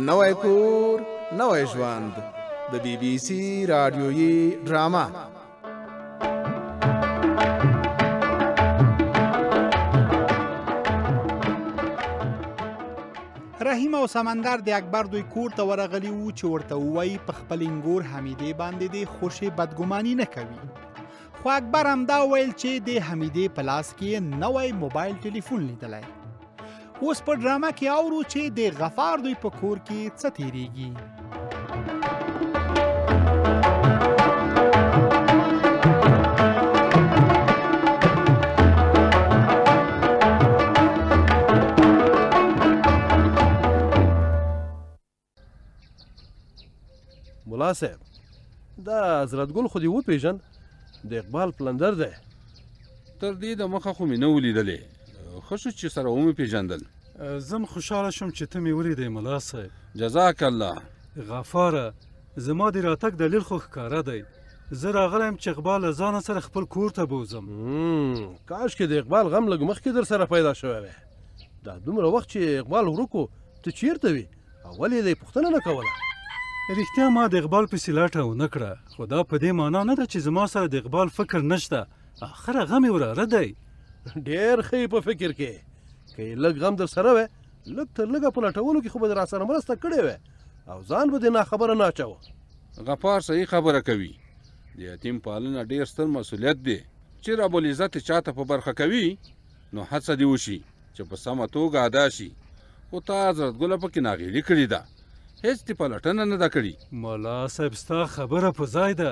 نوی کور نوی ژوند د بی بی سی رادیویي ډرامه. رحیم او سمندر د اکبر دوی کور ته ورغلي وو چې ورته ووایي په خپل انګور حمیدې باندې د خوشې بدګماني نه کوي. خو اکبر همدا ویل چې د حمیدې په لاس کې نوی موبایل ټلیفون لیدلی. اوس په ډرامه کې اورو چې د غفار دوی په کور کې څه تیریږي. ملا صاحب دا حضرت ګل خو دې وپېژن د اقبال پلندر دی. تر دې د مخه خو مې نه ولیدلې، ښه شو چې سره ومې پېژندل. زم خوشحاله شوم چې ته مې ولیدې ملا صاحب. جزاک الله. غفاره زما د راتګ دلیل خو ښکاره دی. زه راغلی یم چې اقبال له ځانه سره خپل کور ته بوځم. کاشکې د اقبال غم لږ مخکې در سره پیدا شوی وی. دا دومره وخت چې اقبال ورک و ته چیرته وې او ولې یې پوښتنه نه کوله؟ رښتیا ما د اقبال پسې لټه ونه کړه، خو دا په دې معنا نه ده چې زما سره د اقبال فکر نشته. اخره غم یې وراره دی. ډېر ښه په فکر کې که یې لږ غم در سره وی لږ تر لږه په لټولو کې خو به را سره مرسته کړې وی او ځان به دې ناخبره نه اچوه. غفار صحیح خبره کوي. د یتیم پالنه ډېر ستر مسؤلیت دی چې رب العزت چاته په برخه کوي نو هڅه دې وشي چې په سمه توګه ادا شي. خو تا حضرت ګله پکې ناغېړي کړې ده، هېڅ دې پلټنه نه ده کړې. ملا صاحب ستا خبره په ځای ده،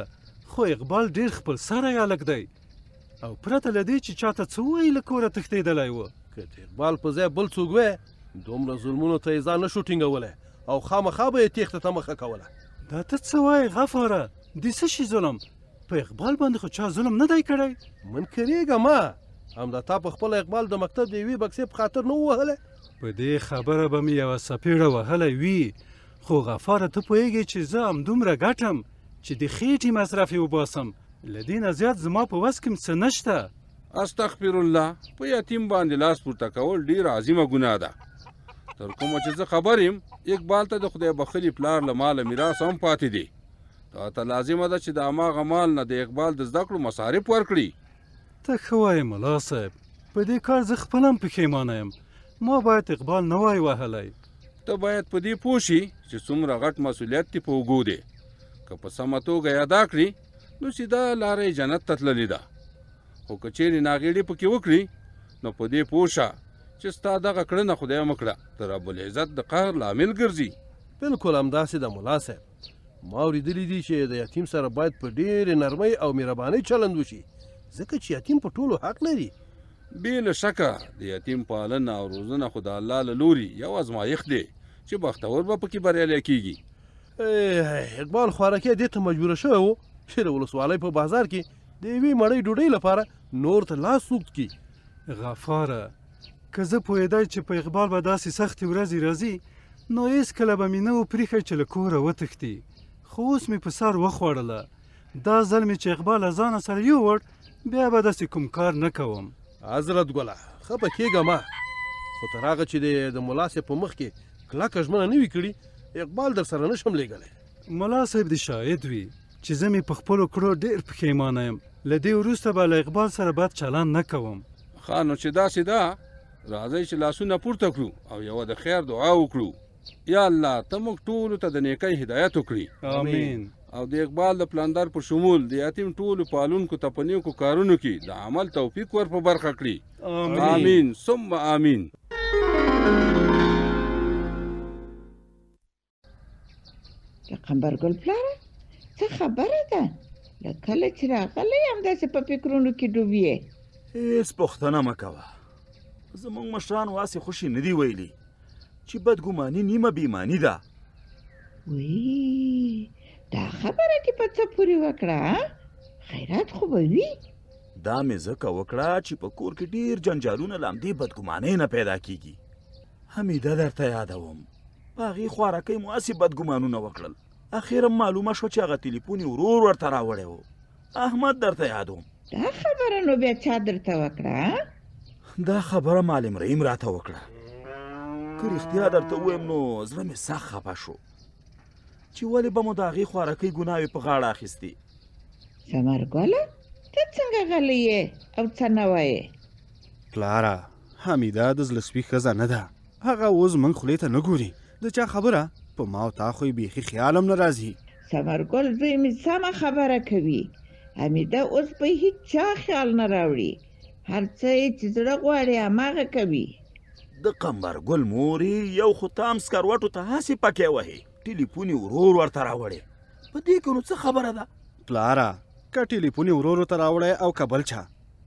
خو اقبال ډېر خپل سری هلک دی او پرته له دې چې چاته څه ووایي له کوره تښتېدلی و. که د اقبال په ځای بل څوک وی دومره ظلمونو ته یې ځان نه شو ټینګولی او خامخا به یې تېښته ته مخه کوله. دا ته څه وایې غفاره؟ د څه شي ظلم؟ په اقبال باندې خو چا ظلم نه دی کړی. منکرېږه مه، همدا تا په خپله اقبال د مکتب د یوې بکسې په خاطر نه ووهلی؟ په دې خبره به مې یوه څپېړه وهلی وي، خو غفاره ته پوهېږې چې زه همدومره ګټم چې د خېټې مصرف یې وباسم. له دې نه زیات زما په وس کې څه نشته. استغفر الله، په یتیم باندې لاس پورته کول ډېره عظیمه ګناه ده. تر کومه چې زه خبر یم اقبال ته د خدای بخلي پلار له ماله میراث هم پاتې دی. تا ته لازمه ده چې د هماغه مال نه د اقبال د زده کړو مصارف ورکړي. ته ښه وایې ملا صاحب، په دې کار زه خپله هم پښیمانه یم. ما باید اقبال نه وای وهلی. ته باید په دې پوه شي چې څومره غټ مسؤلیت دې په اوږو دی. که په سمه توګه یې ادا کړي نو سیده لاره یې جنت ته تللې ده. خو که چیرې ناغېړي پکې وکړي نو په دې پوه شه چې ستا دغه کړنه خدای مه کړه د رب العزت د قهر لامل ګرځي. بلکل همداسې ده ملا صاحب. ما اورېدلي دي چې د یتیم سره باید په ډېرې نرمۍ او مهربانۍ چلند وشي ځکه چې یتیم په ټولو حق لري. بې له شکه د یتیم پالنه او روزنه خو د الله له لوري یو ازمایښت دی چې بختور به پکې بریالی کېږي. اقبال خوارکۍ دې ته مجبوره شوی و چې د ولسوالۍ په بازار کې د یوې مړۍ ډوډۍ لپاره نور ته لاس اوږد کړي. غفاره که زه پوهېدی چې په اقبال به داسې سختې ورځې راځي نو هېڅکله به مې نه و پرېښی چې له کوره وتښتي. خو اوس مې په سر وخوړله. دا ځل مې چې اقبال له ځانه سره یووړ بیا به داسې کوم کار نه کوم. حضرت ګله خفه کېږه مه، خو تر هغه چې د ملا صاحب په مخ کې کلکه ژمنه نه وي کړي اقبال در سره نه شم لیږلی. ملا صاحب دې شاهد وي چې زه مې په خپلو کړو ډېر پښیمانه یم. له دې وروسته به له اقبال سره بد چلند نه کوم. ښه نو چې داسې ده راځئ چې لاسونه پورته کړو او یوه د خیر دعا وکړو. یا الله ته موږ ټولو ته د نیکۍ هدایت وکړي. آمین. او د اقبال د پلندر په شمول د یتیم ټولو پالونکو ته په نیکو کارونو کې د عمل توفیق ور په برخه کړي. آمین ثم آمین. د قمبرګل پلاره څه خبره ده؟ له کله چې راغلی همداسې په فکرونو کې ډوب یې. هېڅ پوښتنه مه کوه. زموږ مشرانو هسې خوشي نه دي ویلي چې بدګماني نیمه بېایماني ده. وی دا خبره دې په څه پورې وکړه؟ خیرات خو به وي. دا مې ځکه وکړه چې په کور کې ډېر جنجالونه له همدې بدګمانۍ نه پیدا کېږي. حمیده درته یادوم په هغې خوارکۍ مو هسې بدګمانونه وکړل. اخیرا معلومه شوه چې هغه تلیفون یې ورور ورته راوړی و. احمد درته یادوم. دا خبره نو بیا چا درته وکړه؟ دا خبره معلم رحیم راته وکړه. که رښتیا درته ووایم نو زړه مې سخت خفه شو چې ولې به مو د هغې خوارکۍ ګناوې په غاړه اخیستې. ثمرګله ته څنګه غلی یې او څه نه وایې؟ پلاره حمیده د زړه سوي ښځه نه ده، هغه اوس موږ خولې ته نه ګوري، د چا خبره په ما او تا خو یې بیخي خیال هم نه راځي. ثمرګل زوی مې سمه خبره کوي، حمیده اوس په هیڅ چا خیال نه راوړي، هر څه یې چې زړه غواړي هماغه کوي. د قمبرګل مورې یو خو تام سکروټو ته هسې پکې وهې، ټلیفون یې ورور ورته راوړی، په دې کې نو څه خبره ده؟ پلاره که ټلیفون یې ورور ته راوړی او که بل چا،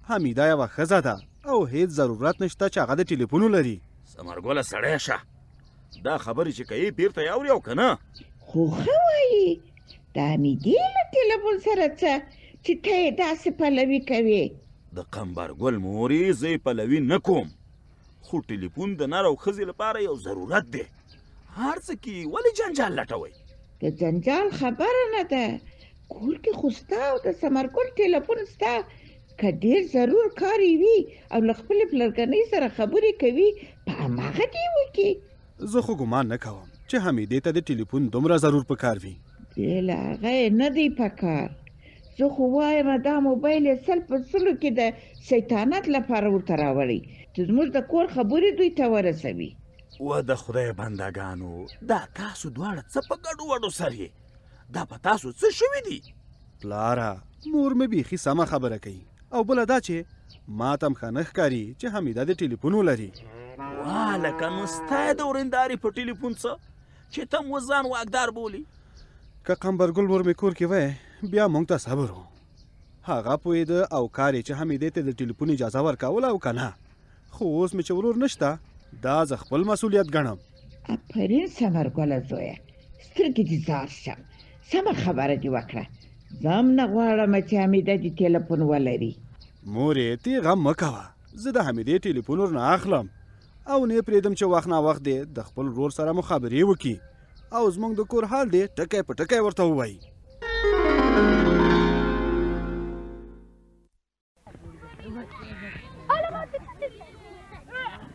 حمیده یوه ښځه ده او هیڅ ضرورت نشته چې هغه د ټلیفون ولري. ثمرګله سړی شه، دا خبرې چې کوي بیرته یې اوري او که نه؟ خو ښه وایي د حمیدې له ټلیفون سره څه چې ته یې داسې پلوي کوې؟ د قمبرګل مورې زه یې پلوي نه کوم، خو ټلیفون د نر او ښځې لپاره یو ضرورت دی، هر څه کې ولې جنجال لټوئ؟ د جنجال خبره نه ده، کور کې خو ستا او د ثمرګل ټلیفون ستا، که ډېر ضرور کار یې وي او له خپلې پلرګنۍ سره خبرې کوي په هماغه دې وکړي. زه خو ګمان نه کوم چې حمیدې ته د ټلیفون دومره ضرور پکار وي. بې له هغه یې نه دی پکار، زه خو وایم دا موبایل یې سل په سلو کې د شیطانت لپاره ورته راوړی چې زموږ د کور خبرې دوی ته ورسوي. و د خدای بندګانو، دا تاسو دواړه څه په ګډو وډو سر یې؟ دا په تاسو څه شوي دي؟ پلاره مور مې بیخي سمه خبره کوي، او بله دا چې ما ته هم ښه نه ښکاري چې حمیده د ټلیفون ولري. وا لکه نو ستا یې د ورېندارې په ټلیفون څه چې ته مو ځان واکدار بولي؟ که قمبرګل مور مې کور کې وی بیا موږ ته صبر و، هغه پوهېده او کار یې چې حمیدې ته د ټلیفون اجازه ورکوله او که نه، خو اوس مې چې ورور نشته دا زه خپل مسؤلیت ګڼم. افرین ثمرګله زویه، سترګې دې زار شه، سمه خبره دې وکړه، زه هم نه غواړم چې حمیده دې ټلیفون ولري. مورې ته غم مه کوه، زه د حمیدې ټلیفون ورنه اخلم او نه پرېږدم چې وخت ناوخت دی د خپل ورور سره مو خبرې وکړي او زموږ د کور حال دی ټکی په ټکی ورته ووایي.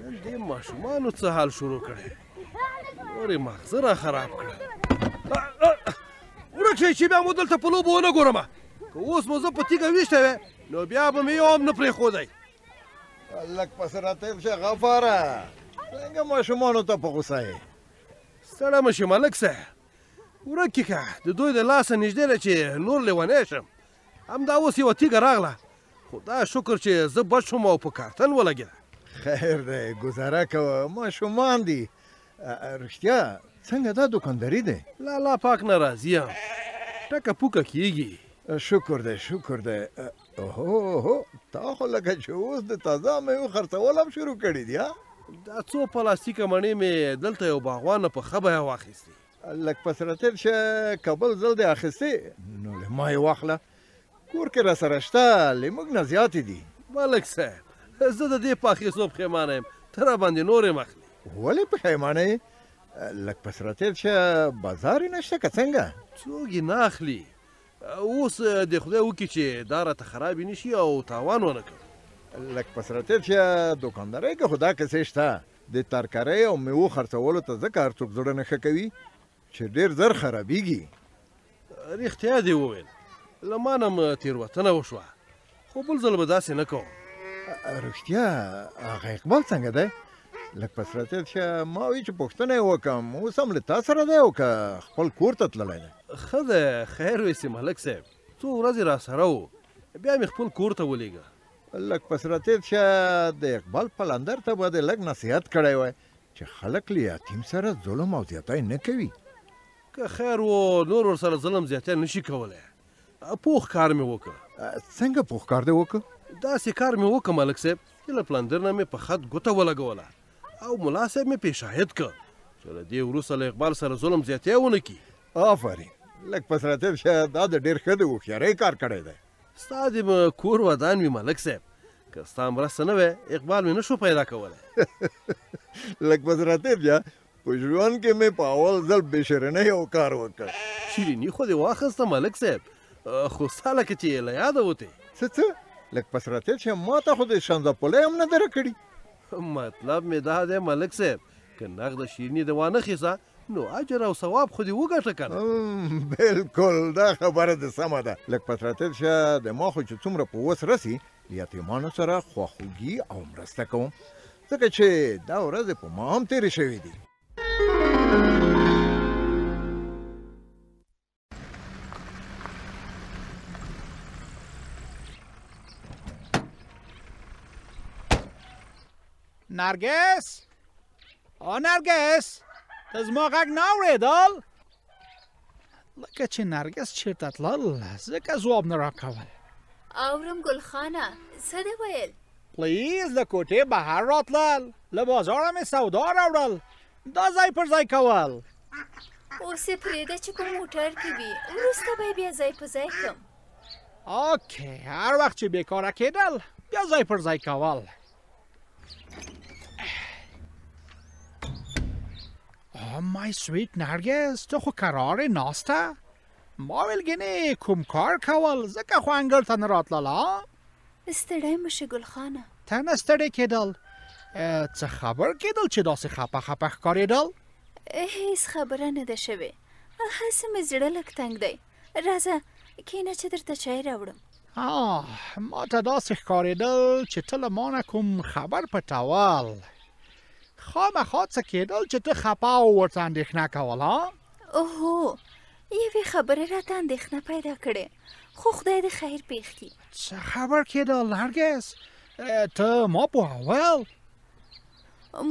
نن دې ماشومانو څه حال شروع کړی، نور یې مغزه را خراب کړه. ورک شئ چې بیا مو دلته په لوبو ونه ګورم، که اوس مو زه په تیږه ویشتی وی نو بیا به مې یو هم نه پرېښودی. لږ پسې راتېر شه غفاره، څنګه ماشومانو ته په غوسه یې؟ ستړی مه شي ملک صاحب، ورک یې که د دوی د لاسه نږدې ده چې نور لیونی شم، همدا اوس یوه تیږه راغله، خدای شکر چې زه بچ شوم او په کارتن ولګېده. خیر دی ګزاره کوه، ماشومان دي. رښتیا څنګه دا دوکانداري دی؟ لالا پاک نه راضي یم، ټکه پوکه کېږي. شکر دی شکر دی. اوهو تا خو لکه چې اوس د تازه میوو خرڅول هم شروع کړي دي. دا څو پلاستیکه مڼې مې دلته یو باغوان نه په ښه بیه واخیستې. لږ پس راتېر شه، که بل ځل دې اخیستې نو له ما یې واخله، کور کې راسره شته له موږ نه زیاتې دي. ملک صاحب زه د دې په اخیستو پښیمانه یم، ته راباندې نور یم اخلي. ولې پښیمانه یې؟ لږ پس راتېر شه، بازار یې نشته که څنګه؟ څوک یې نه اخلي، اوس د خدای وکړي چې دا راته خرابې نه شي او تاوان ونه کړم. لږ پس راتېر شه، دوکاندارۍ کې خو دا کیسې شته، د ترکارۍ او میوو خرڅولو ته ځکه هر څوک زړه نه ښه کوي چې ډېر زر خرابېږي. رښتیا دې وویل، له ما نه م تېروتنه وشوه، خو بل ځل به داسې نه کوم. رښتیا هغه اقبال څنګه دی؟ لږ پس راتېر شه، ما وایي چې پوښتنه یې وکړم اوس هم له تا سره دی او که خپل کور ته تللی دی؟ ښه دی، خیر ویسې ملک صاحب، څو ورځې را سره و، بیا مې خپل کور ته ولېږه. لږ پس راتېر شه، د اقبال پلندر ته به دې لږ نصیحت کړی وای چې خلک له یتیم سره ظلم او زیاتی نه کوي. که خیر و نور ورسره ظلم زیاتی نشي کولی، پوخ کار مې وکړ. څنګه پوخ کار دی وکړ؟ داسې کار مې وکړ ملک صاحب چې له پلندر نه مې په خط ګوته ولګوله او ملا صاحب مې پې شاهد کړ چې له دې وروسته له اقبال سره ظلم زیاتی ونه کړي. آفرین، لږ پس راتېر شه، دا د ډېر ښه د هوښیارۍ کار کړی دی. ستا دې کور ودان وي ملک صاحب، که ستا مرسته نه وی اقبال مې نشو پیدا کولی. لږ پس راتېر شه، په ژوند کې مې په اول ځل بې شرنۍ یو کار وکړ. شیریني خو دې واخیسته ملک صاحب، خو ستا لکه چې له یاده وتې. څه لږ پس راتېر شه، ما ته خو د شانزه پلی هم نه ده راکړي. مطلب مې دا دی ملک صاحب، که نغده شیریني د وانه خیسه نو اجر او ثواب خو دې وګټه که نه. بالکل دا خبره د سمه ده. لږ په ترتیب شه د ما خو چې څومره په وس رسي د یتیمانو سره خواخوږي او مرسته کوم ځکه چې دا ورځې په ما هم تېرې شوې دي. نرگس نرگس ته زما غږ نه اورېدل؟ لکه چې نرگس چېرته تلل ځکه ځواب نه راکول. اورم ګلخانه څه دې ویل؟ پلیز له کوټې بهر راتلل، له بازاره مې سودا راوړل، دا ځای پر ځای کول. اوس یې پرېږده چې په موټر کې وي، وروسته به یې بیا ځای په ځای کړم. اوکې، هر وخت چې بېکاره کېدل بیا ځای پر ځای کول. مای سویت نرگس ته خو قرارې ناسته؟ ما ویل ګنې کوم کار کول ځکه خو انګړ ته نه راتلل. ستړی مه شې ګلخانه. ته نه ستړی کېدل؟ څه خبر کېدل چې داسې خپه خپه ښکارېدل؟ هیڅ خبره نه ده شوې، هسې مې زړه لږ تنګ دی. راځه کښېنه چې درته چای راوړم. ما ته داسې ښکارېدل چې ته له ما نه کوم خبر پټول. خامخا څه کېدل چې ته خپه او ورته اندېښنه کول؟ اوهو، یوې خبرې راته اندېښنه پیدا کړې، خو خدای دې خیر پېښ کړي. څه خبر کېدل نرګس؟ ته ما پوهول؟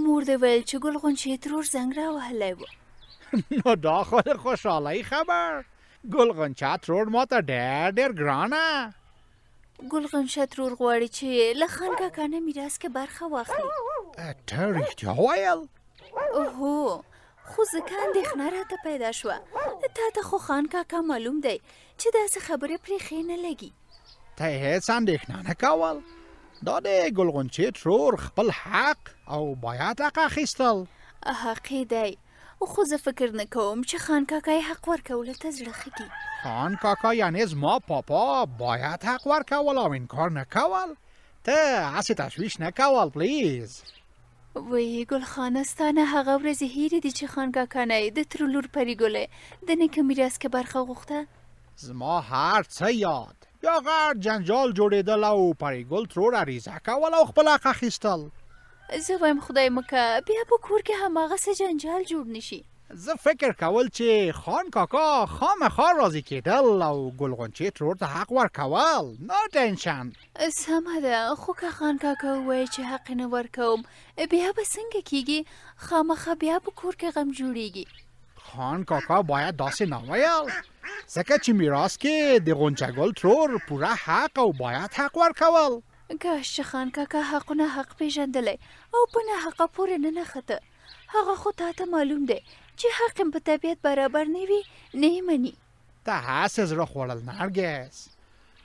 مور دې ویل چې ګل غونچې ترور زنګ راوهلی و. نو دا خو د خوشحالۍ خبر. ګل غونچه ترور ما ته ډېر ډېر ګرانه. ګل غونچه ترور غواړي چې له خان کاکا نه میراث کې برخه واخلي. ته رښتیا ویل؟ اوهو، خو ځکه اندېښنه راته پیدا شوه. تا ته خو خان کاکا معلوم دی چې داسې خبرې پرې ښې نه لګي. ته هېڅ اندېښنه نه کول. دا د ګل غونچې ترور خپل حق او باید حق اخیستل. حق یې دی، خو زه فکر نه کوم چې خان کاکا یې حق ورکولو ته زړه ښه کړي. خان کاکا یعنې زما پاپا باید حق ورکول او انکار نه کول. ته هسې تشویش نه کول پلیز. وی ګلخانه ستا نه هغه ورځې هیرې دي چې خان کاکا نه یې د تره لور پریګلې د نیکه میراث کې برخه غوښته؟ زما هر څه یاد. یا غټ جنجال جوړېدل او پریګل ترور عریضه کول او خپل حق اخیستل. زه وایم خدای مکه بیا په کور کې هماغسې جنجال جوړ نشي. زه فکر کول چې خان کاکا خامخا راضي کېدل او ګل غونچې ترور ته حق ورکول. نو ټینشن. سمه ده، خو که خان کاکا ووایي چې حق نه ورکوم بیا به څنګه کېږي؟ خامخا بیا په کور کې غم جوړېږي. خان کاکا باید داسې نه ویل، ځکه چې میراث کې د غونچه ګل ترور پوره حق او باید حق ورکول. کاش چې خان کاکا حقونه حق پیژندلی او په ناحقه پورې نه نښته. هغه خو تا ته معلوم دی چې حق په طبیعت برابر نه وي نه یې مني. ته هسې زړه خوړل نرګس.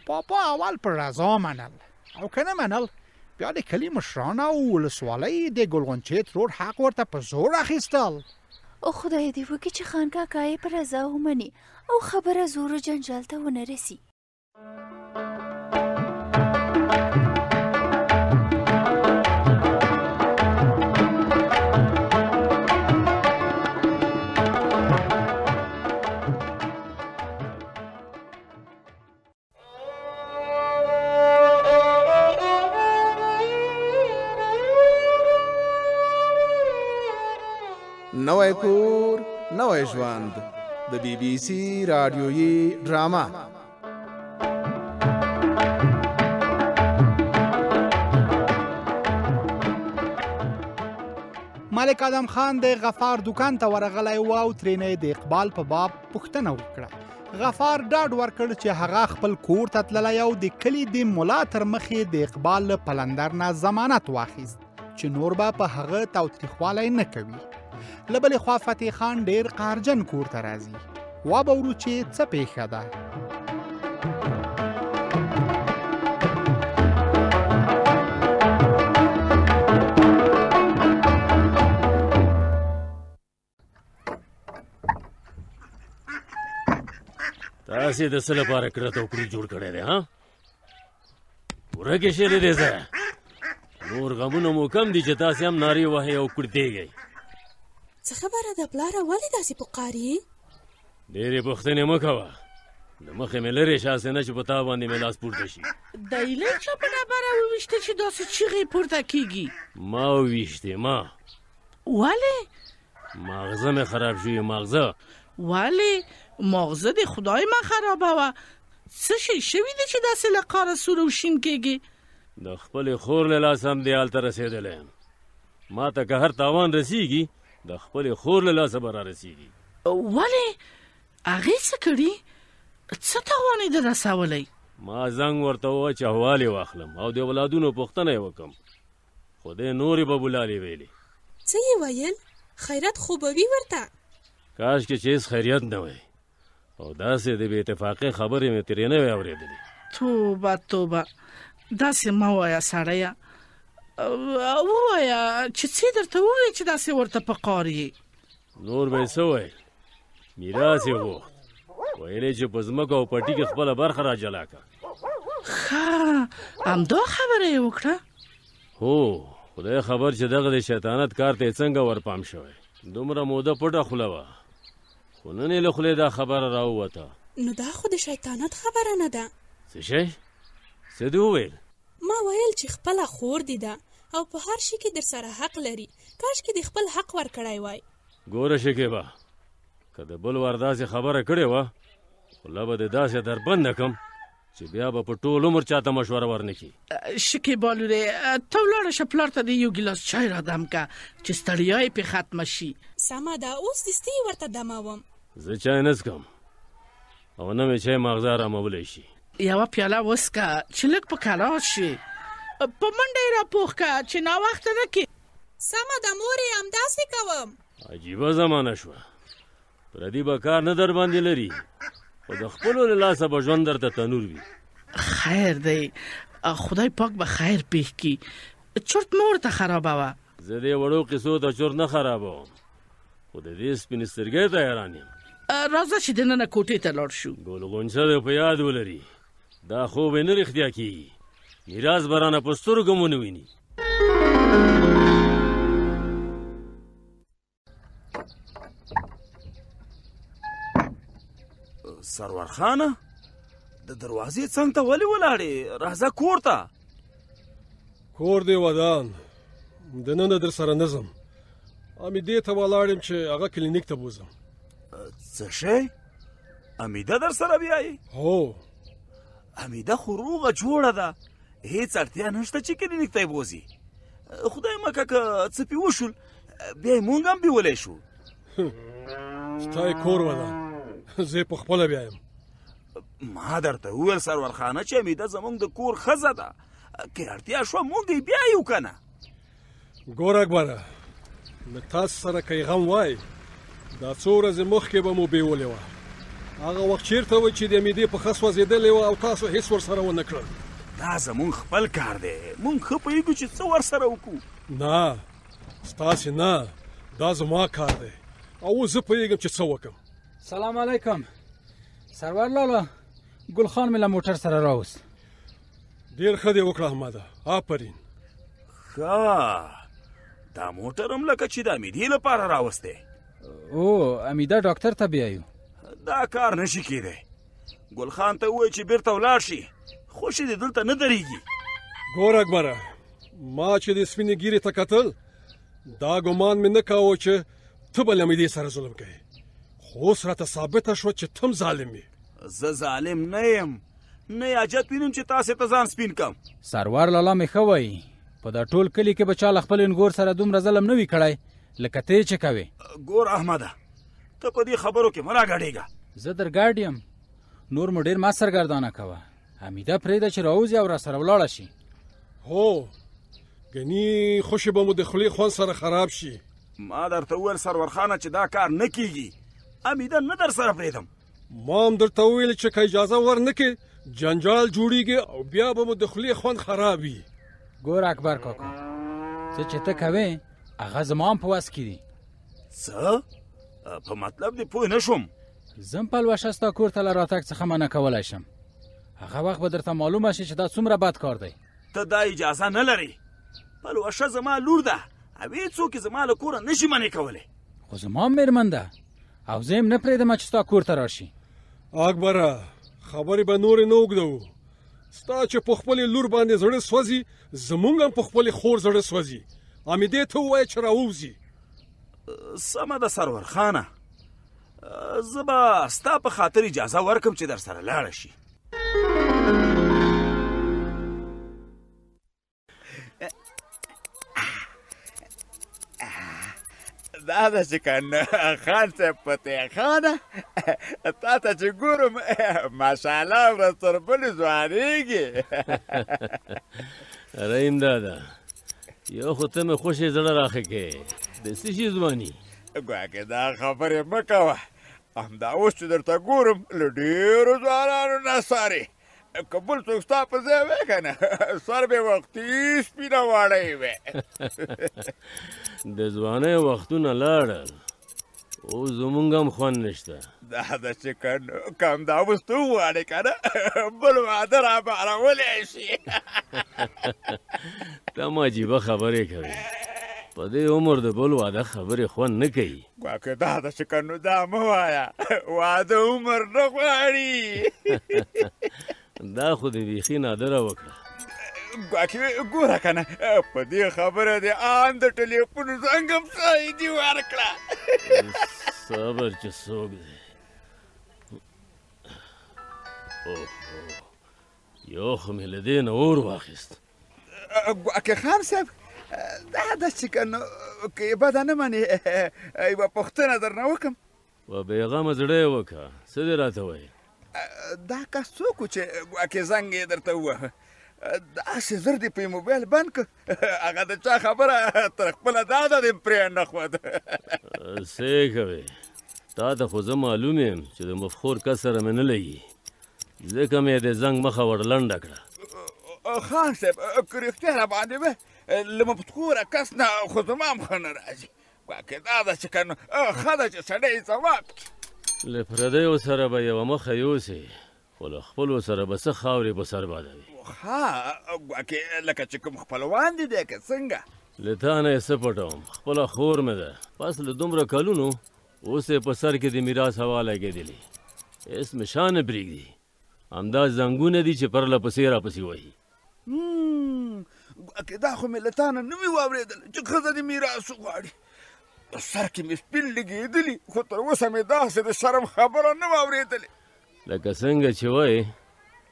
پاپا اول پر رضا منل او که نه منل بیا د کلي مشران او ولسوالۍ د ګل غونچې ترور حق ورته په زور اخیستل. او خدای دې وکړي چې خان کاکا یې په رضا ومني او خبره زور و جنجال ته ونه رسي. نوی کور نوی ژوند د بی بی سی رادیویي ډرامه. ملک ادم خان د غفار دکان ته ورغلی و او ترېنه د اقبال په باب پوښتنه وکړه. غفار ډاډ ورکړ چې هغه خپل کور ته تللی او د کلي د ملا تر مخې د اقبال له پلندر نه ضمانت واخیست چې نور به په هغه تاوتریخوالی نه کوي. له بلې خوا فتح خان ډېر قهرجن کور ته راځي. وا به ورو چې څه پېښه ده. تاسې د څه لپاره کړه توکړي جوړ کړی دی؟ پوره کې شعر دی ځایه. نور غمونه مو کم دي چې تاسې هم نارې وهئ او کړتېږئ. څه خبره ده پلاره، ولې داسې پکاري؟ ډېرې پوښتنې مه کوه، د مخې مې لرې شه، هسې نه چې په تا باندې مې لاس پورته شي. د ایلۍ چا په ډبره وویشته چې داسې چیغې پورته کېږي؟ ما وویشتې ما. ولې؟ ماغزه مې خراب شوي، ماغزه. ولې؟ ماغزه دې خدای ما خرابوه. څه شی شوي دی چې داسې له قاره سور او شین کېږي؟ د خپلې خور له لاسه هم دې هلته رسېدلی یم. ما ته که هر تاوان رسیږي د خپلې خور له لاسه به را رسیږي. ولې؟ هغې څه کړي؟ څه تاوان یې ده رسولی؟ ما زنګ ورته ووه چې احوال یې واخلم او د اولادونو پوښتنه یې وکړم، خو دې نورې به بلالې ویلې. څه یې ویل؟ خیرات خو به وي ورته؟ کاشکې چې هېڅ خیریت نه وی او داسې د بې اتفاقۍ خبرې مې ترې نه وی اورېدلې. توبه توبه، داسې مه وایه سړیه، ووایه چې څه درته ووایي چې داسې ورته په قار یې. نور به یې څه ویل؟ میراث یې غوښت، ویلې چې په ځمکه او پټي کې خپله برخه را جلا کړه. ښه، همدا خبره یې وکړه؟ هو، خدای خبر چې دغه د شیطانت کار ته یې څنګه ورپام شوی. دومره موده پټه خوله وه، خو نن یې له خولې دا خبره راووته. نو دا خو د شیطانت خبره نه ده. څه شی؟ څه دې وویل؟ ما ویل چې خپله خور دې ده او په هر شي کې در سره حق لري، کاشکې دې خپل حق ورکړی وای. ګوره شکیبه، که د بل ور داسې خبره کړې وه، خوله به دې داسې دربنده کړم چې بیا به په ټول عمر چاته مشوره ورنه کړي. شکیبا لورې، ته ولاړه شه پلار ته د یو ګیلاس چای را دم که چې ستړیا یې پې ختمه شي. سمه ده، اوس دستي ورته دموم. زه چای نه څښم او نه مې چای ماغزه ارامولی شي. یوه پیاله وڅښه چې لږ په کلاس شي، په منډه یې راپوښ که چې ناوخته نه کې. سمه ده مورې، همداسې کوم. عجیبه زمانه شوه، پردي به کار نه در باندې لري، خو د خپلو له لاسه به ژوند درته تنور وي. خیر دی، خدای پاک به خیر پېښ کړي. چرت مه ورته خرابوه. زه دې وړو قصو ته چرت نه خرابوم، خو د دې سپینې سترګۍ ته حیران یم. راځه چې دننه کوټې ته لاړ شو. ګل غونچه دې په یاد ولري، دا خوب یې نه رښتیا کېږي، میراث به رانه په سترګو ونه ویني. سرور خانه، د دروازې څنګ ته ولې ولاړې؟ راځه کور ته. کور دې ودان، دننه در سره نه ځم. امیدې ته ولاړ یم چې هغه کلینیک ته بوځم. څه شی؟ امیده در سره بیایي؟ هو. امیده خو روغه جوړه ده، هیڅ اړتیا نشته چې کلینیک ته یې بوځي. خدای مکه که څه پې وشول بیا یې مونږ هم بیولی شو. ستا یې کور ودان، زه یې په خپله بیایم. ما درته وویل سرور خانه چې امیده زمونږ د کور ښځه ده، که اړتیا شوه مونږ یې بیایو که نه. ګوره اکبره، له تاسو سره که یې غم وای، دا څو ورځې مخکې به مو بیولې وه. هغه وخت چېرته وی چې د امیدې پښه سوځېدلې وه او تاسو هېڅ ورسره ونه کړل. دا زمونږ خپل کار دی، مونږ ښه پوهېږو چې څه ورسره وکړو. نه، ستاسې نه، دا زما کار دی او اوس زه پوهېږم چې څه وکړم. سلام علیکم سرور لالا، ګل خان مې له موټر سره راوست. ډېر ښه دې وکړه احمده، آفرین. ښه، دا موټر هم لکه چې د امیدې لپاره راوستی. او امیده ډاکټر ته بیایو؟ دا کار نشي کېدی. ګل خان ته ووایي چې بیرته ولاړ شي، خوشې دې دلته نه درېږي. ګوره اکبره، ما چې د سپینې ګیرې ته کتل، دا ګمان مې نه کاوه چې ته به له امیدې سره ظلم کوې، خو اوس راته ثابته شوه چې ته هم ظالم یې. زه ظالم نه یم، نه یې حاجت وینم چې تاسې ته ځان سپین کم. سرور لالا مې ښه وایي، په دا ټول کلي کې به چا له خپل انګور سره دومره ظلم نه وي کړی لکه ته چې کوې. ګور احمده، ته په دې خبرو کې مه راګډېږه. زه در ګاډ یم، نور مو ډېر ما سرګردانه کوه. حمیده پرېږده چې راوځي او را سره ولاړه شي. هو، ګنې خوشې به مو د خولې خوند سره خراب شي. ما درته وویل سرور خانه چې دا کار نه کېږي، حمیده نه در سره پرېږدم. ما هم درته وویل چې که اجازه ورنکې جنجال جوړیږي او بیا به مو د خولې خوند خراب وي. ګوره اکبر کاکا، څه چې ته کوې هغه زما هم په وس کې دي. څه؟ په مطلب دې پوه نه شوم. زه هم پلوشه ستا کور ته له راتګ څخه منع کولی شم، هغه وخت به درته معلومه شي چې دا څومره بد کار دی. ته دا اجازه نه لرې. پلوشه زما لور ده او هېڅوک یې زما له کوره نشي منع کولی. خو زما مېرمن ده او زه یې نه پرېږدم چې ستا کور ته راشي. اکبره خبرې به نورې نه اوږدوو. ستا چې په خپلې لور باندې زړه سوځي زمونږ هم په خپلې خور زړه سوځي. حمیدې ته ووایه چې راووځي. سمه ده سرور خانه، زه به ستا په خاطر اجازه ورکم چې در سره لاړه شي. دا ده چې کنه خان صاحب فتح خانه تا ته چې ګورم ماشاءالله ورځ تر بلې ځوانېږي. رحیم دادا یو خو ته مې خوشې زړه راښه کې د څه شي ځواني؟ ګواکې دا خبرې مه کوه. همدا اوس چې درته ګورم له ډېرو ځوانانو نه سارې که بل څوک ستا په ځای وی که نه سر به وختي سپینه واړی وی. د ځوانۍ وختونه لاړل اوس زمونږ هم خوند نشته. دا ده چې که همدا اوس ته وغواړې که نه بل واده رابارولی شي. ته هم عجیبه خبرې کوې. په دې عمر د بل واده خبرې خوند نه کوي. ګواکې دا ده چې که نو دا مه وایه واده عمر نه غواړي. دا خو دې بیخي نادره وکړه. ګواکې ګوره که نه په دې خبره دې ان د ټلیفون زنګ هم سایدي ورکړه. صبر چې څوک دی. یو خو مې له دې نه اور واخیست. ګواکې خان صاحب دا ده چې که نو که یې بده نه منې یوه پوښتنه درنه وکړم. په بېغمه زړه یې وکړه. څه دې راته وایي؟ دا کس څوک و چې ګواکې زنګ یې درته ووهه داسې زر دې په موبایل بند کړ هغه د چا خبره تر خپله دا ده دې پرې نه ښود. څه یې کوې؟ تا ته خو زه معلوم یم چې د مفخور کس سره مې نه لګي ځکه مې د زنګ مخه ور لنډه کړه. خان صاحب که رښتیا راباندې وې له مفخوره کس نه خو زما هم ښه نه راځي. ګواکې دا ده چې که نو ښه ده چې سړی ځواب کړي. له پردیو سره به یوه مخه یوسې خو له خپلو سره به څه خاورې په سر بادوي. ها ګواکې لکه چې کوم خپلوان دي دی که څنګه؟ له تا نه یې څه پټوم، خپله خور مې ده. پس له دومره کلونو اوس یې په سر کې د میراث هوا لګېدلې. هېڅ مې شا نه پرېږدي. همدا زنګونه دي چې پرله پسې راپسې وهي. ګواکې دا خو مې له تا نه نه وي واورېدلی چې ښځه دې میراث وغواړي. په سر کې مې سپین لګېدلي خو تر اوسه مې داسې د شرم خبره نه وه اورېدلې. لکه څنګه چې وایې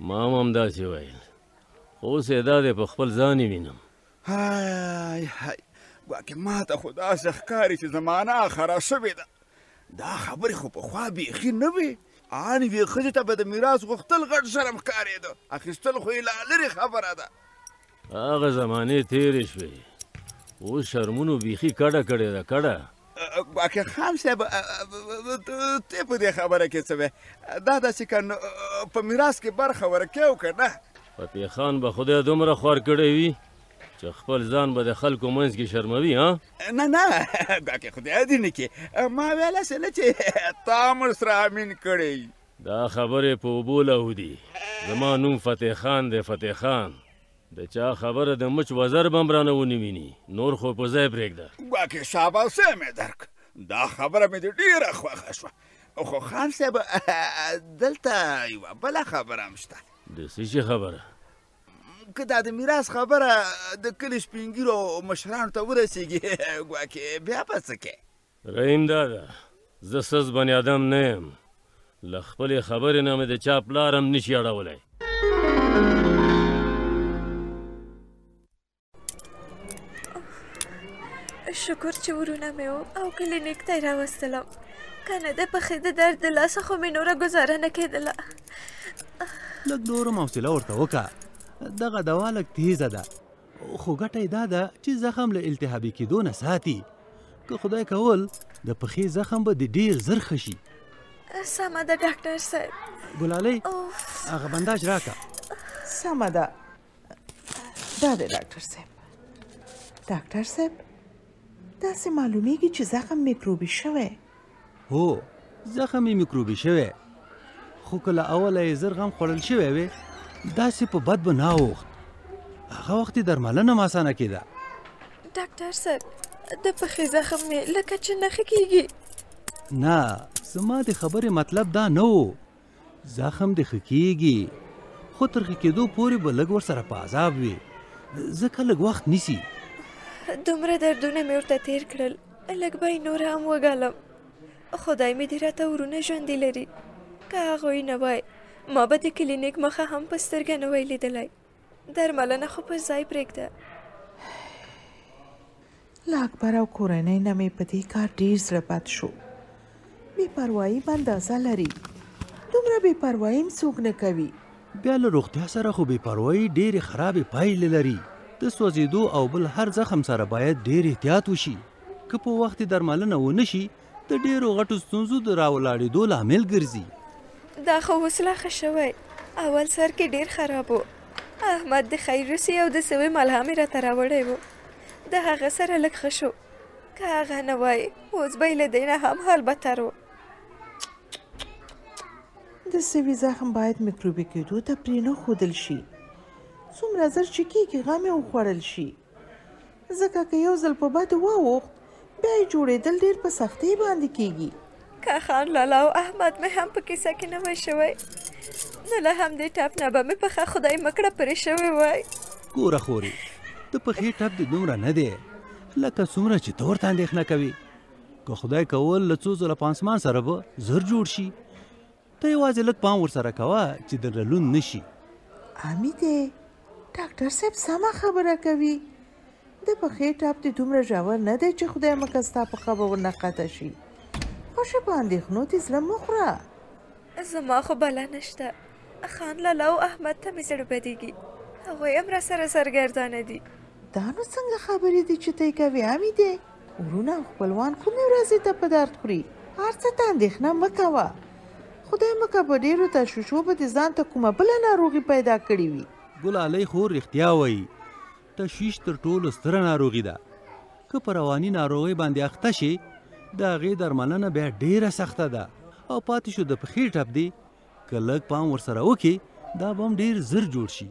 ما هم همداسې ویل خو اوس یې دا دی په خپل ځان یې وینم. های های ګواکې ما ته خو داسې ښکاري چې زمانه خراب شوې ده. دا خبرې خو پخوا بیخي نه وې. ان یوې ښځې ته به د میراث غوښتل غټ شرم ښکارېده. اخیستل خو یې لا لرې خبره ده. هغه زمانې تېرې شوې اوس شرمونو بیخي کډه کړې ده کډه. ګواکې خان صاحب ته په دې خبره کې څه وې؟ دا داسې که په میراث کې برخه ورکوو که نه؟ فتح خان به خدای دومره خوار کړی وي چې خپل ځان به د خلکو منځ کې شرموي. ها نه نه ګواکې خدای دې نه کړي ما ویلاسې نه چې تا مو سره امین کړی. دا خبرې په اوبو لاهو زما نوم فتح خان دی. فتح خان د چا خبره د مچ وزر به هم رانه ونه ویني. نور خو په ځای پرېږده. ګواکې شاباسي مې درک. دا خبره مې دې ډېره خوښه شوه. خو خان صاحب دلته یوه بله خبره هم شته. د څه شي خبره؟ که دا د میراث خبره د کلي سپین ږیرو مشرانو ته ورسېږي ګواکې بیا به څه کوې؟ رحیم دادا زه سز بني ادم نه یم. له خپلې خبرې نه مې د چا پلار هم نشي اړولی. شکر چې ورونه مې و او کلینیک ته یې راوستلم که نه د پښې د درد د لاسه خو مې نوره ګزاره نه کېدله. لږ نور هم حوصله ورته وکړه. دغه دوا لږ تیزه ده خو ګټه یې دا ده چې زخم له التهابي کېدو نه ساتي. که خدای کول د پښې زخم به د ډېر زر ښه شي. سمه ده ډاکټر صاحب. ګلالۍ هغه بنداژ راکړه. سمه ده دا دی ډاکټر صاحب. ډاکټر صاحب داسې معلومیږي چې زخم میکروبي شوی. هو زخم یې میکروبي شوی خو که له اوله یې زرغم خوړل شوی وی داسې په بد به نه اوښت. هغه وخت یې درملنه هم اسانه کېده. ډاکټر صاحب د پښې زخم مې لکه چې نښه کېږي. نه زما د خبرې مطلب دا نه و. زخم دې ښه کېږي خو تر ښه کېدو پورې به لږ ورسره په عذاب وي، ځکه لږ وخت نیسي. دومره دردونه مې ورته تیر کړل، لږ به یې نور هم وګالم. خدای مې دې راته ورونه ژوندي لري. که هغوی نه وای ما به د کلینیک مخه هم په سترګه نه وای لیدلی. درملنه خو په ځای پرېږده. له اکبر او کورنۍ نه مې په دې کار ډېر زړه بد شو. بې پروایي به اندازه لري، دومره بې پروایي هم څوک نه کوي. بیا له روغتیا سره خو بې پروایي ډېرې خرابې پایلې لري. د سوځېدو او بل هر زخم سره باید ډېر احتیاط وشي. که په وخت درملنه ونه شي د ډېرو غټو ستونزو د راولاړېدو لامل ګرځي. دا خو اوس لا ښه شوی، اول سر کې ډېر خراب و. احمد د خیروسي او د سوي ملهم یې راته راوړی و، د هغه سره لږ ښه شو. که هغه نه وای اوس به یې له دې نه هم حال بدتر و. د سوي زخم باید میکروبي کېدو ته پرېنښودل شي. څومره زر چې کېږي غم یې وخوړل شي، ځکه که یو ځل په بدو واوښت بیا یې جوړېدل ډېر په سختۍ باندې کېږي. که خان لالا او احمد مې هم په کیسه کې نه وای شوی، نو له همدې ټپ نه به مې پښه خدای مکړه پرې شوې وای. ګوره خورې د پښې ټپ دې دومره نه دی لکه څومره چې ته ورته اندېښنه کوي. که خدای کول له څو ځله پانسمان سره به زر جوړ شي. ته یوازې لږ پام ورسره کوه چې درله لوند نه شي. حمیدې ډاکټر صاحب سمه خبره کوي. د پښې ټپ دې دومره ژور نه دی چې خدای مکه ستا پښه به ورنه قطع شي. خوښه په اندېښنو دې زړه مه خوره. زما خو بلا نشته. خان لالا او احمد ته مې زړه بدېږي، هغوی هم راسره سرګردانه دي. دا نو څنګه خبرې دي چې ته یې کوې حمیدې؟ ورونه او خپلوان کومې ورځې ته په درد خوري؟ هر څه ته اندېښنه مه کوه. خدای مکه په ډېرو تشویشو به دې ځان ته کومه بله ناروغي پیدا کړې وي. ګلالۍ خو رښتیا وایي، تشویش تر ټولو ستره ناروغي ده. که په رواني ناروغۍ باندې اخته شي د هغې درملنه بیا ډېره سخته ده. او پاتې شو د پښې ټپ دی، که لږ پام ورسره وکړي دا به هم ډېر زر جوړ شي.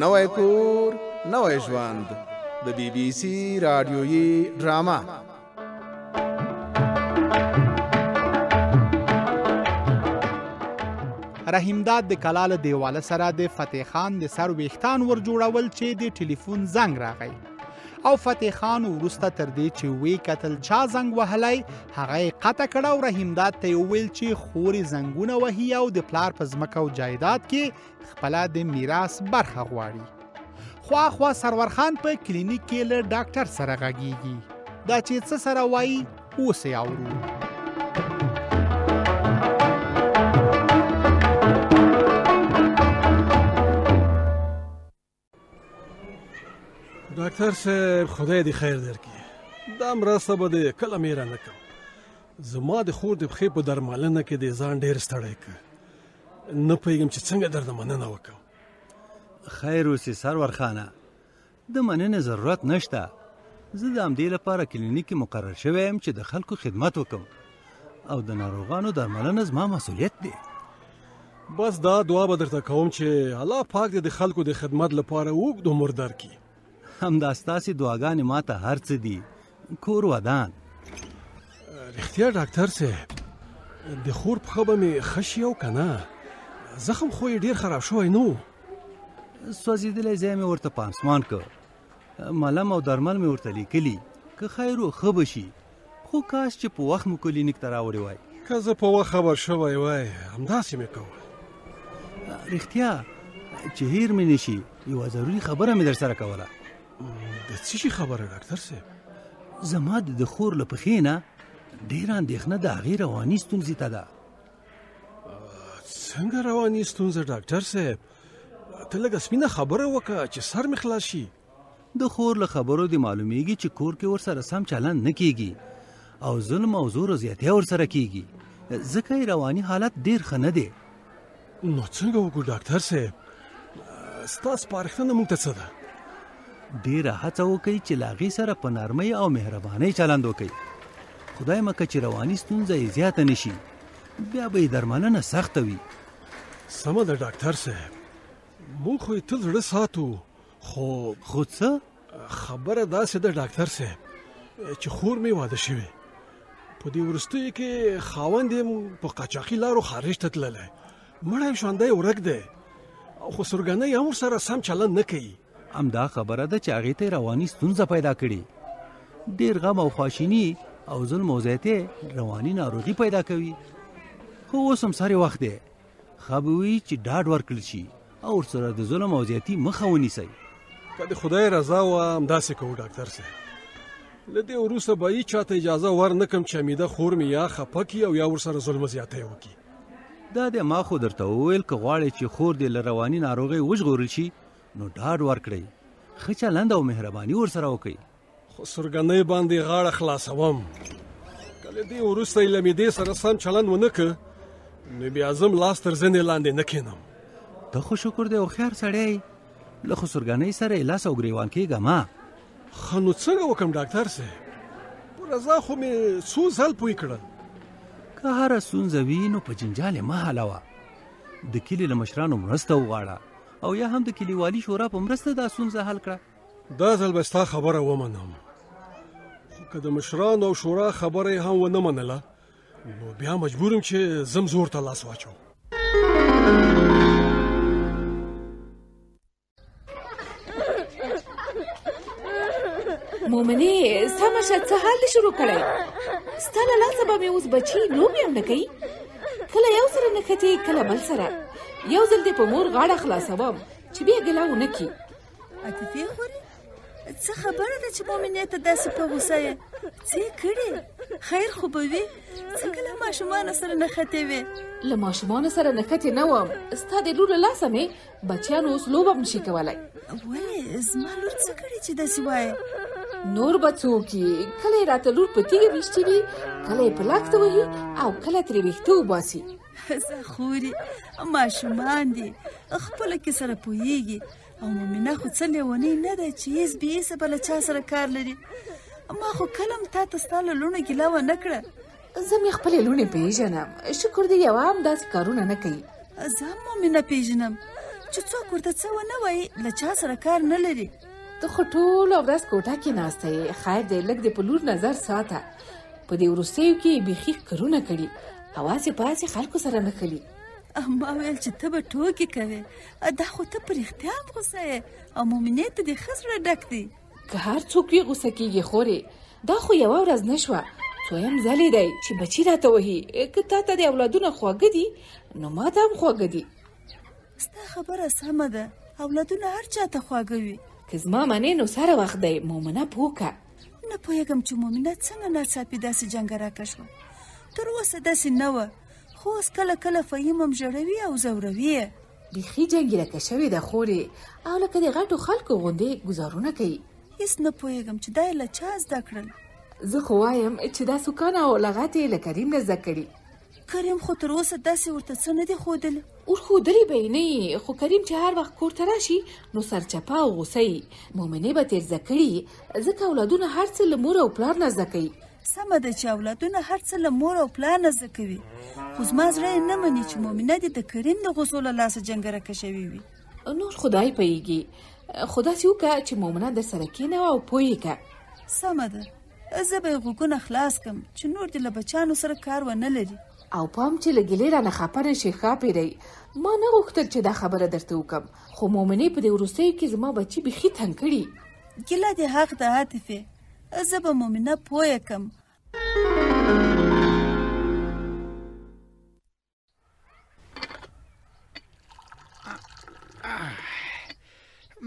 نوی کور نوی ژوند د بی بی سی رادیویي ډرامه. رحیمداد د کلا له دیواله سره د فتح خان د سر ویښتان ور جوړول چې د ټلیفون زنګ راغی، او فتح خان وروسته تر دې چې وی کتل چا زنګ وهلی هغه یې قطع کړه او رحیمداد ته یې وویل چې خورې زنګونه وهي او د پلار په ځمکه او جایداد کې خپله د میراث برخه غواړي. خواخوا سرور خان په کلینیک کې له ډاکټر سره غږیږي. دا چې څه سره وایي اوس یې اورو. ډاکټر صاحب خدای دې خیر درکړي، دا مرسته به دې کله میره نه کوم. زما د خور د پښې په درملنه کې دې ځان ډېر ستړی کړ، نه پوهېږم چې څنګه درنه مننه وکړم. خیر اوسې سرور خانه، د مننې ضرورت نشته. زه د همدې لپاره کلینیک کې مقرر شوی یم چې د خلکو خدمت وکړم، او د ناروغانو درملنه زما مسؤلیت دی. بس دا دعا به درته کوم چې الله پاک دې د خلکو د خدمت لپاره اوږد عمر درکړي. همدا ستاسې دعاګانې ما ته هر څه دي، کور ودان. رښتیا ډاکټر صاحب د خور پښه به مې ښه شي او که نه؟ زخم خو یې ډېر خراب شوی نه و. سوځېدلی ځای مې ورته پانسمان کړ، ملم او درمل مې ورته لیکلي، که خیر و ښه به شي. خو کاش چې په وخت مو کلینیک ته راوړی وای. که زه په وخت خبر شوی وای همداسې مې کول. رښتیا چې هیر مې نشي، یوه ضروري خبره مې در سره کوله. د څه شي خبره ډاکټر صاحب؟ زما د خور له پښې نه ډېره اندېښنه د هغې رواني ستونزې ته ده. څنګه رواني ستونزه ډاکټر صاحب؟ ته لږه سپینه خبره وکړه چې سر مې خلاص شي. د خور له خبرو دې معلومیږي چې کور کې ورسره سم چلند نه کیږي او ظلم او زور او زیاتیا ورسره کیږي، ځکه یې رواني حالت ډېر ښه نه دی. نو څنګه وکړو ډاکټر صاحب؟ ستاسو سپارښتنه موږ ته څه ده؟ ډېره هڅه وکئ چې له هغې سره په نرمۍ او مهربانۍ چلند وکئ. خدای مکه چې رواني ستونزه یې زیاته نه شي، بیا به یې درملنه سخته وي. سمه ده ډاکټر صاحب، موږ خو یې تل زړه ساتو. خو څه؟ خبره داسې ده ډاکټر صاحب چې خور مې واده شوې، په دې وروستیو کې خاوند یې په قاچاقي لارو خارج ته تللی، مړی ژوندی ورک دی، خو سرګنۍ هم ورسره سم چلند نه کوي. همدا خبره ده چې هغې ته یې رواني ستونزه پیدا کړي. ډېر غم او خواشیني او ظلم او زیاتې رواني ناروغي پیدا کوي. خو اوس هم ساري وخت دی، ښه به وي چې ډاډ ورکړل شي او ورسره د ظلم او زیاتي مخه ونیسئ. که د خدای رضا وه همداسې کوو ډاکټر صاحب. له دې وروسته به هېچ چاته اجازه ور نه کړم چې حمیده خور مې یا خفه کړي او یا ورسره ظلم زیاتی وکړي. دا دی ما خو درته وویل که غواړئ چې خور دې له رواني ناروغۍ وژغورل شي نو ډاډ ورکړئ، ښه چلند او مهرباني ورسره وکړئ. خو سرګنۍ باندې غاړه خلاصوم، که له دې وروسته یې له معدې سره سم چلند ونه کړه نو بیا زه لاس تر زنې لاندې نه کښېنم. ته خو شکر دی هوښیار سړی، له خسرګنۍ سره یې لاس او ګریوان کېږه ما. ښه نو څنګه وکړم ډاکټر صاحب؟ په رضا خو مې څو ځل پوه کړل. که هره ستونزه وي نو په جنجال یې مه حلوه، د کلي له مشرانو مرسته وغواړه او یا هم د کلیوالي شورا په مرسته دا ستونزه حل کړه. دا ځل به ستا خبره ومنم، خو که د مشرانو او شورا خبره یې هم ونه منله نو بیا مجبورم چې زم زور ته لاس واچوم. مومنې سمه شه، څه حال دې شروع کړی؟ ستا له لاسه به مې اوس بچي لوبې هم نه کوي، کله یو سره نښتې کله بل سره. یو ځل دې په مور غاړه خلاصوم چې بیا ګیله ونه کړي. عاطفې خورې څه خبره ده چې مومنې ته داسې په غوسه یې؟ څه یې کړي؟ خیر خو به وي، څنګه له ماشومانو سره نښتې وې؟ له ماشومانو سره نښتې نه وم، ستا د لور له لاسه مې بچیانو اوس لوبه هم نشي کولی. ولې زما لور څه کړي چې داسې وایې؟ نور به څوک یې، کله یې راته لور په تیږه ویشتي وي، کله یې په لاک ته وهي او کله ترې ویښته وباسي. زه خورې ماشومان دي، خپله کې سره پوهېږي او مومنه خو څه لیونۍ نه ده چې هېڅ بې هېڅه به له چا سره کار لري. ما خو کله هم تا ته ستا له لوڼو ګیله ونه کړه. زه مې خپلې لوڼې پېژنم، شکر دی یوه هم داسې کارونه نه کوي. زه هم مومنه پېژنم چې څوک ورته څه ونه وایي له چا سره کار نه لري. ته خو ټوله ورځ کوټه کې ناسته یې، خیر دی لږ دې په لور نظر ساته. په دې وروستیو کې یې بیخي ښکرونه کړي، اواسې پاسې خلکو سره نه خلي. ما ویل چې ته به ټوکې کوې، دا خو ته په رښتیا هم غوسه یې او مومنې ته دې ښه زړه ډک دی. که هر څوک وي غوسه کېږي خورې، دا خو یوه ورځ نه شوه، څویم ځل یې دی چې بچي راته وهي. که تا ته د اولادونه خواږه دي نو ما ته هم خواږه دي. ستا خبره سمه ده، اولادونه هر چا ته خواږه وي. که زما منې نو سره وخت دی، مومنه پوه که. نه پوهېږم چې مومنه څنګه ناڅاپي داسې جنګراکه شوه، تر اوسه داسې نه وه، خو اوس کله کله فهیم هم ژړوي او ځوروي یې. بیخي جنګیرکه شوې ده خورې، او لکه د غټو خلکو غوندې ګزارونه کوي. هېڅ نه پوهېږم چې دا یې له چا زده کړل. زه خو وایم چې دا سوکان او لغات یې له کریم نه زده کړي. کریم خو تر اوسه داسې ورته څه نه دي ښودلي. ورښودلي به یې نه، خو کریم چې هر وخت کور ته راشي نو سرچپه او غوسه یي. مومنې به تېر زده کړي، ځکه اولادونه هر څه له مور او پلار نه زده کوي. سمه ده چې اولادونه هر څه له مور او پلار نه زده کوي، خو زما زړه یې نه مني چې مومنه دې د کریم د غوسو له لاسه جنګرکه شوې وي. نور خدای پوهېږي، خو داسې وکړه چې مومنه در سره کښېنوه او پوه یې کړه. سمه ده، زه به یې غوږونه خلاص کړم چې نور دې له بچیانو سره کار ونه لري. او پام چې له ګیلې رانه خفه نه شي ښه پیری. ما نه غوښتل چې دا خبره درته وکړم، خو مومنې په دې وروستیو کې زما بچي بیخي تنګ کړي. ګیله دې حق ده عاطفې، زه به مومنه پوه کړم.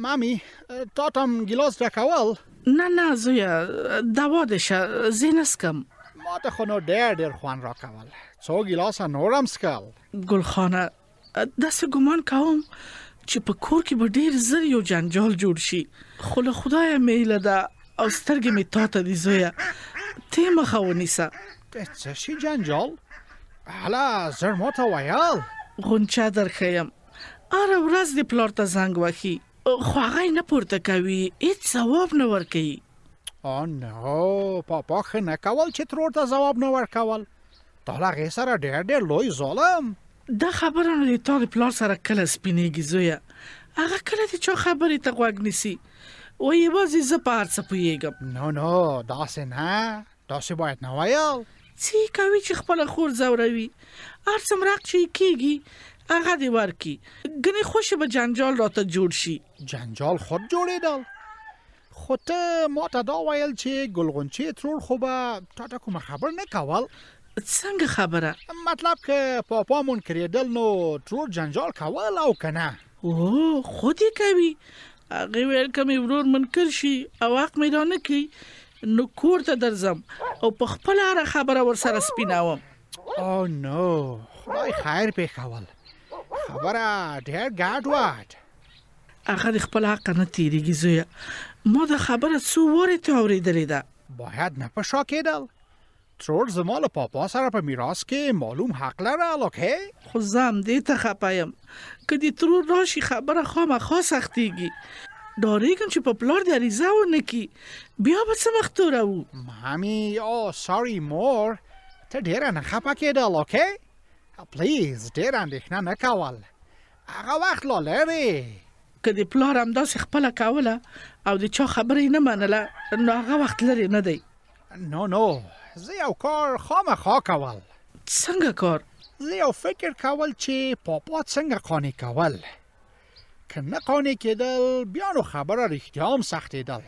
مامی تا تام ګیلاس ډکول؟ نه زویه دوا دې شه، زه نه څکم. ما ته خو نو ډېر خوند راکول، څو ګیلاسه نور هم څښل. ګلخانه داسې ګمان کوم چې په کور کې به ډېر زر یو جنجال جوړ شي، خو له خدایه مې هیله ده او سترګې مې تا ته دي زویه، ته یې مخه ونیسه. څه شي جنجال؟ هله زر ما ته ویل. غونچه درښیم هره ورځ د پلار ته زنګ وهي خو هغه یې نه پورته کوي هېڅ ځواب نه ورکوي او نو پاپا ښه نه کول چې ترور ته ځواب نه ورکول تا له هغې سره ډېر لوی ظلم دا خبره نو د تا د پلار سره کله سپینېږي زویه هغه کله د چا خبرې ته غوږ نیسي و یوازې زه په هر څه پوهېږم نو داسې نه داسې باید نه ویل څه یې کوي چې خپله خور ځوروي هر څه مرق چې یې کېږي هغه دې ورکي ګنې خوشې به جنجال راته جوړ شي جنجال خود جوړېدل خو ته ما ته دا ویل چې ګلغونچې ترور خو به تا ته کومه خبر نه کول څنګه خبره مطلب که پاپا منکرېدل نو ترور جنجال کول او که نه او خود یې کوي هغې ویل که مې ورور منکر شي او حق مې رانه کړي نو کور ته درځم او په خپله هره خبره ورسره سپینوم او نو خدای خیر پېښول خبره ډېر ګډوډ هغه د خپل حق نه تېرېږي زویه ما دا خبره څو وارې ته اورېدلې ده باید نه په شا کېدل ترور زما له پاپا سره په میراث کې معلوم حق لرل اوکې خو زه همدې ته خفه یم که د ترور راشي خبره خامخا سختېږي ډارېږم چې په پلار د عریضه ونه کي بیا به څه وخت توروو مامي او ساري مور ته ډېره نه خفه کېدل اوکې پلیز ډېره اندېښنه نه کول هغه وخت لا لرې که د پلار همداسې خپله کوله او د چا خبره یې نه منله نو هغه وخت لرې نه دی نو زه یو کار خامخا کول څنګه کار زه یو فکر کول چې پاپا څنګه قانع کول که نه قانع کېدل بیا نو خبره رښتیا هم سختېدل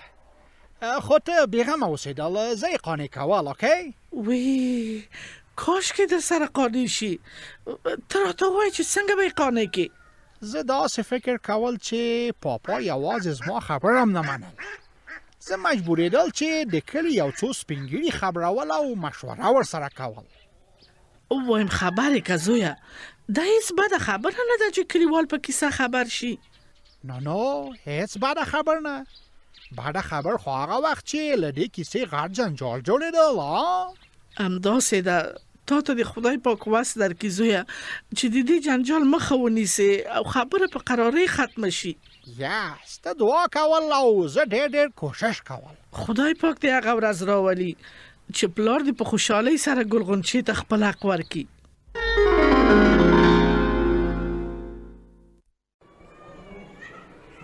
خو ته بېغمه اوسېدل زه یې قانع کول اوکې وی کاشکې در سره قانع شي ته راته ووایې چې څنګه به یې قانع کړې زه داسې فکر کول چې پاپا یوازې زما خبره هم نه منل زه مجبورېدل چې د کلي یو څو سپینګیري خبرول او مشوره ورسره کول ووایم خبرې که زویه دا هېڅ بده خبره نه ده چې کلیوال په کیسه خبر شي نو هېڅ بده خبر نه بده خبر خو هغه وخت چې له دې کیسې غټ جنجال جوړېدل همداسې ده تا ته د خدای پاک وس درکړي زویه چې د دې جنجال مخه ونیسې او خبره په قرارۍ ختمه شي یس ته دعا کول او زه ډېر کوشش کول خدای پاک دې هغه ورځ راولي چې پلار دې په خوشحالۍ سره ګلغونچې ته خپل حق ورکړي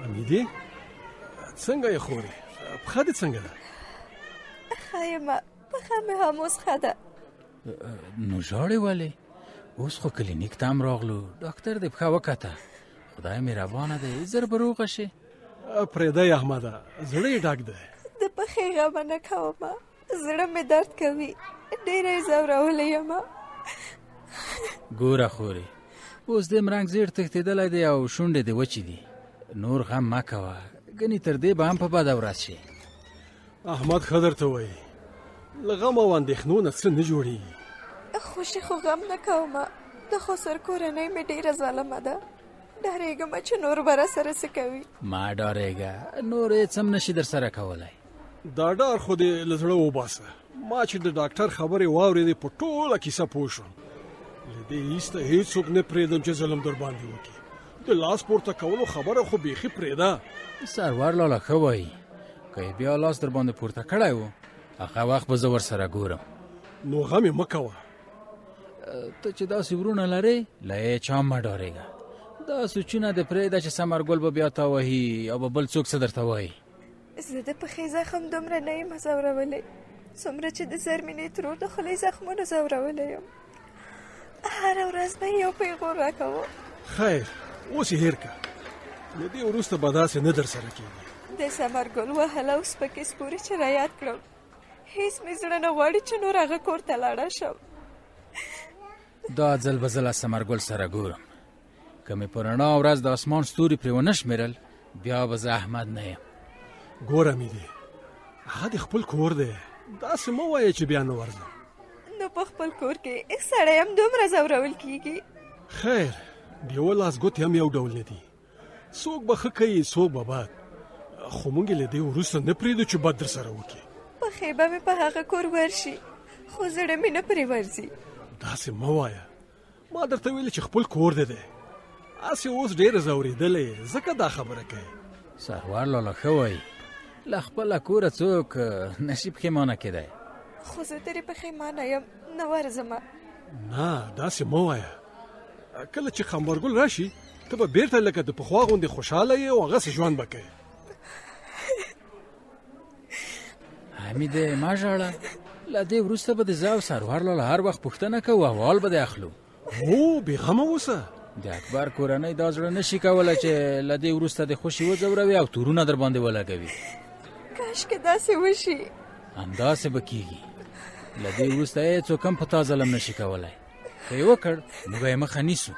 امیدې څنګه یې خورې پښه دې څنګه ده ښه یمه پښه مې هم اوس ښه ده نو ژاړې ولې اوس خو کلینیک ته هم راغلو ډاکټر دې پښه وکته خدای مهربانه دی زر به روغه شي پرېږدی احمده زړه یې ډک دی د پښې غمه نه کومه زړه مې درد کوي ډېره یې ځورولی یمه ګوره خورې اوس دې مرنګ زیړ تښتېدلی دی او شونډې دې وچې دي نور غم مه کوه ګنې تر دې به هم په بده ورځ شي احمد ښه درته وایي له غم او اندېښنو نه څه نه جوړېږي خوشي خو غم نه کومه د خسر کورنۍ مې ډېره ظالمه ده ډارېږم چې نور به راسره څه کوي ما ډارېږه نور هېڅ هم نشي در سره کولی دا ډار خو دې له زړه وباسه ما چې د ډاکټر خبرې واورېدې په ټوله کیسه پوه شوم له دې ایسته هېڅوک نه پرېږدم چې ظلم در باندې وکړي د لاس پورته کولو خبره خو بیخي پرېږده سرور لاله ښه وایي که یې بیا لاس در باندې پورته کړی و هغه وخت به زه ورسره ګورم نو غم یې مه کوه ته چې داسې ورونه لرې له هېچا هم مه ډارېږه دا سوچونه دې پرېږده چې ثمرګل به بیا تا وهي او به بل څوک څه درته وایي زه د پښې زخم دومره نه یم ځورولی څومره چې د زرمینې ترور د خولۍ زخمونه ځورولی یم هره ورځ به یو پیغور راکوو خیر اوس یې هېر کړه له دې وروسته به داسې نه در سره کېږي د ثمرګل وهله او سپکې سپورې چې رایاد کړم هېڅ مې زړه نه غواړي چې نور هغه کور ته لاړه شم دا ځل به زه له ثمرګل سره ګورم که مې په رڼا ورځ د اسمان ستوري پرې ونه شمېرل بیا به زه احمد نه یم ګوره مې هغه د خپل کور دی داسې مه وایه چې بیا نه ورځم نو په خپل کور کې سړی هم دومره ځورول کېږي خیر د یوه لاس ګوتې هم یو ډول نه دي څوک به ښه کوي څوک به بد خو موږ له دې وروسته نه پرېږدو چې بد در سره وکړي پښې به مې په هغه کور ورشي خو زړه مې نه پرې ورځي داسې مه وایه ما درته ویلي چې خپل کور دی هسې اوس ډېره ځورېدلې ځکه دا خبره کوي سروار لالا ښه وایي له خپله کوره څوک نشي پښیمانه کېدی خو زه ترې پښیمانه یم نه ورځمه نه داسې مه وایه کله چې خمبرګل راشي ته به بیرته لکه د پخوا غوندې خوشحاله یې او هغسې ژوند به کوې حمیدې ما ژاړه له دې وروسته به د زه او سروار لاله هر وخت پوښتنه کوو احوال به دې اخلو هو بېغمه اوسه د اکبر کورنۍ دا زړه نشي کولی چې له دې وروسته د خوشي وځوروي او تورونه در باندې ولګوي کاشکې داسې وشي همداسې به کېږي له دې وروسته هېڅوک هم په تا ظلم نشي کولی که یې وکړ موږ یې مخه نیسو